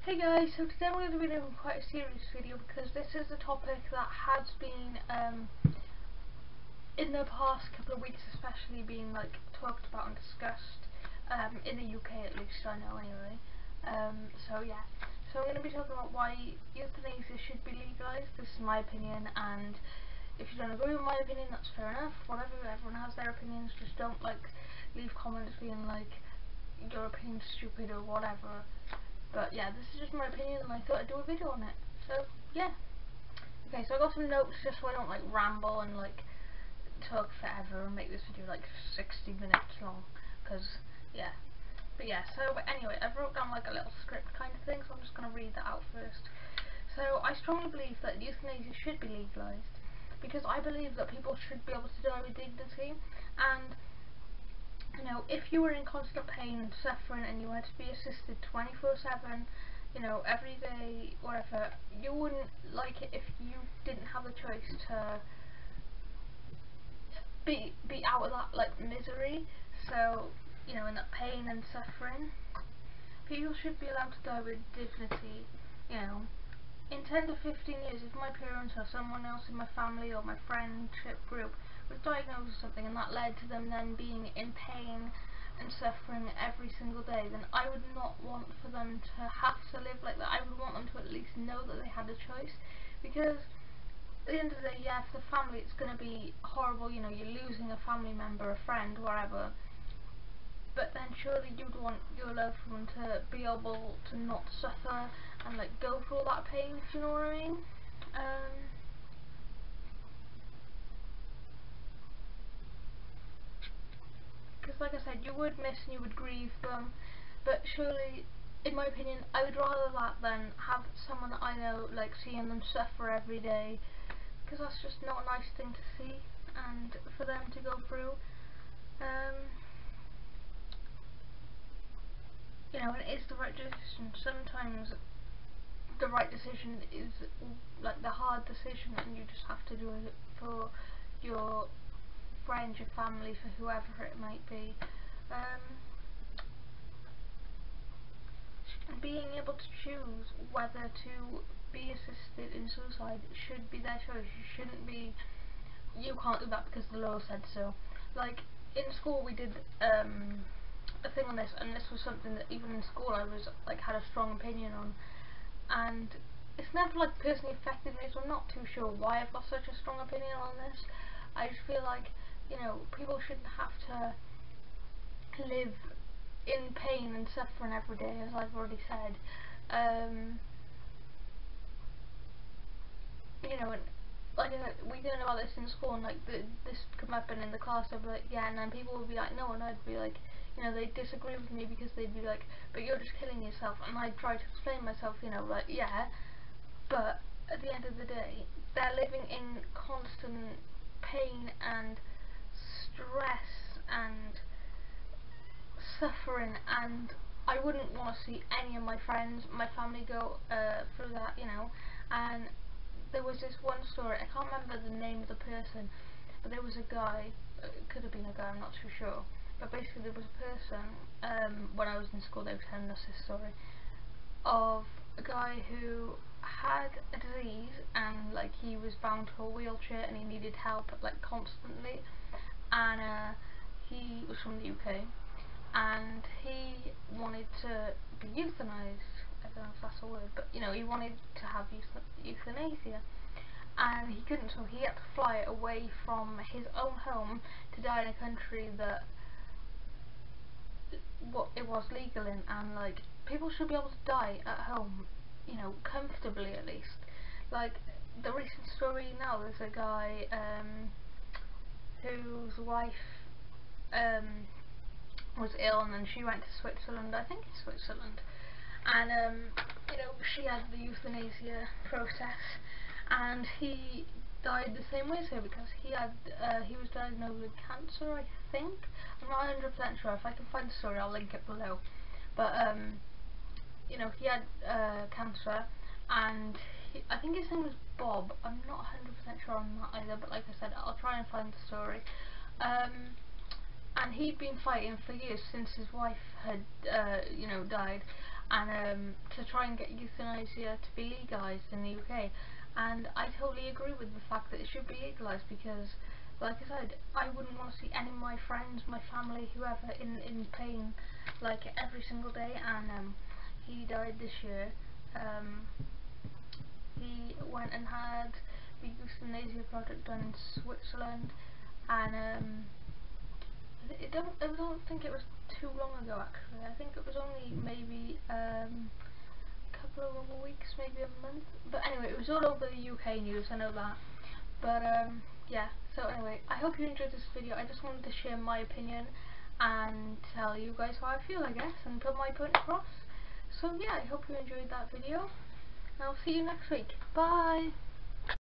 Hey guys, so today we're going to be doing quite a serious video because this is a topic that has been in the past couple of weeks especially being talked about and discussed in the UK, at least I know anyway. So yeah, so I'm going to be talking about why euthanasia should be legalized. This is my opinion, and if you don't agree with my opinion, that's fair enough. Whatever, everyone has their opinions. Just don't leave comments being your opinion's stupid or whatever. But yeah, this is just my opinion and I thought I'd do a video on it. So yeah. Okay, so I got some notes just so I don't ramble and talk forever and make this video 60 minutes long. Cause yeah. But yeah, so anyway, I wrote down a little script kind of thing, so I'm just gonna read that out first. So I strongly believe that euthanasia should be legalized because I believe that people should be able to die with dignity, and if you were in constant pain and suffering and you had to be assisted 24/7, every day, whatever, you wouldn't like it if you didn't have the choice to be out of that misery. So, in that pain and suffering, people should be allowed to die with dignity. In 10 to 15 years, if my parents or someone else in my family or my friendship group was diagnosed with something and that led to them then being in pain and suffering every single day, then I would not want for them to have to live like that. I would want them to at least know that they had a choice, because at the end of the day, yeah, for the family it's going to be horrible, you're losing a family member, a friend, whatever, but then surely you'd want your loved one to be able to not suffer and go through all that pain, if you know what I mean. Because like I said, you would miss and you would grieve them, but surely, in my opinion, I would rather that than have someone that I know seeing them suffer every day, because that's just not a nice thing to see and for them to go through. And it is the right decision. Sometimes the right decision is the hard decision, and you just have to do it for your friends, your family, for whoever it might be. Being able to choose whether to be assisted in suicide should be their choice. You shouldn't be, you can't do that because the law said so. In school we did a thing on this, and this was something that even in school I was had a strong opinion on, and it's never personally affected me, so I'm not too sure why I've got such a strong opinion on this. I just feel people shouldn't have to live in pain and suffering every day, as I've already said. And we learn about this in school, and this come up, and in the class I'd be yeah, and then people would be no, and I'd be they disagree with me because they'd be but you're just killing yourself, and I'd try to explain myself, yeah, but at the end of the day, they're living in constant pain and stress and suffering, and I wouldn't want to see any of my friends, my family go through that, and there was this one story, I can't remember the name of the person, but there was a guy, it could have been a guy, I'm not too sure, but basically there was a person, when I was in school they were telling us this story, of a guy who had a disease, and he was bound to a wheelchair and he needed help constantly, and he was from the UK, and he wanted to be euthanized. I don't know if that's a word, but he wanted to have euthanasia, and he couldn't, so he had to fly away from his own home to die in a country that it was legal in, and people should be able to die at home, comfortably at least. The recent story now, there's a guy whose wife was ill, and then she went to Switzerland, I think it's Switzerland, and she had the euthanasia process, and he died the same way as her because he was diagnosed with cancer, I think. I'm not 100% sure. If I can find the story, I'll link it below. But he had cancer, and I think his name was Bob. I'm not 100% sure on that either, but like I said, I'll try and find the story. And he'd been fighting for years since his wife had, died, and to try and get euthanasia to be legalized in the UK. And I totally agree with the fact that it should be legalized, because, like I said, I wouldn't want to see any of my friends, my family, whoever in pain like every single day. And he died this year. He went and had the euthanasia project done in Switzerland, and I don't think it was too long ago actually. I think it was only maybe couple of weeks, maybe a month. But anyway, it was all over the UK news, I know that. But yeah, so anyway, I hope you enjoyed this video. I just wanted to share my opinion and tell you guys how I feel, I guess, and put my point across. So yeah, I hope you enjoyed that video. I'll see you next week. Bye!